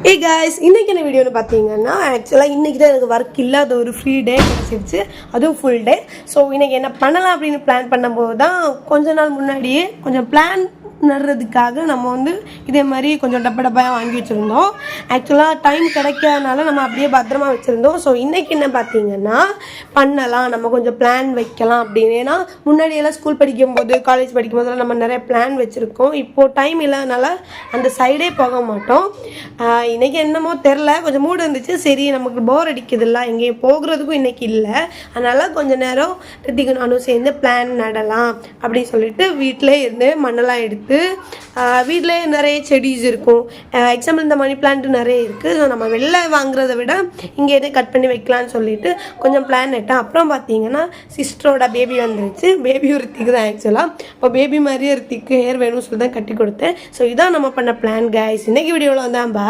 Hey guys, இன்னைக்கு என்ன வீடியோன்னு பார்த்தீங்கன்னா ஆக்சுவலாக இன்றைக்கி தான் எனக்கு ஒர்க் இல்லாத ஒரு ஃப்ரீ டே கிடச்சிருச்சு, அதுவும் ஃபுல் டே. ஸோ இன்றைக்கி என்ன பண்ணலாம் அப்படின்னு பிளான் பண்ணும்போது தான் கொஞ்ச நாள் முன்னாடியே கொஞ்சம் பிளான் நடுறதுக்காக நம்ம இதே மாதிரி கொஞ்சம் டப்பாக வாங்கி வச்சுருந்தோம். ஆக்சுவலாக டைம் கிடைக்காதனால நம்ம அப்படியே பத்திரமா வச்சுருந்தோம். ஸோ இன்றைக்கி என்ன பார்த்தீங்கன்னா பண்ணலாம், நம்ம கொஞ்சம் பிளான் வைக்கலாம் அப்படின்னு. ஏன்னா முன்னாடியெல்லாம் ஸ்கூல் படிக்கும்போது காலேஜ் படிக்கும்போதெல்லாம் நம்ம நிறைய பிளான் வச்சுருக்கோம். இப்போது டைம் இல்லாதனால அந்த சைடே போக மாட்டோம். இன்றைக்கி என்னமோ தெரில, கொஞ்சம் மூடு இருந்துச்சு. சரி நமக்கு போர் அடிக்குதுல்ல, எங்கேயும் போகிறதுக்கும் இன்றைக்கி இல்லை, அதனால் கொஞ்சம் நேரம் ரித்திக்கு நானும் சேர்ந்து பிளான் நடலாம் அப்படின்னு சொல்லிட்டு வீட்டிலே இருந்து மண்ணெல்லாம் எடுத்து வீட்டிலே நிறைய செடிஸ் இருக்கும். எக்ஸாம்பிள் இந்த மணி பிளான்ட் நிறைய இருக்குது. ஸோ நம்ம வெளில வாங்குறத விட இங்கே கட் பண்ணி வைக்கலான்னு சொல்லிட்டு கொஞ்சம் பிளான் நட்டேன். அப்புறம் பார்த்தீங்கன்னா சிஸ்டரோட பேபி வந்துருச்சு. பேபியும் ரித்திக்கு தான் ஆக்சுவலாக. இப்போ பேபி மாதிரியே ரித்திக்கு ஹேர் வேணும்னு சொல்லி தான் கட்டி கொடுத்தேன். ஸோ இதான் நம்ம பண்ண பிளான் கைஸ். இன்றைக்கி வீடியோவில் வந்தான் பா.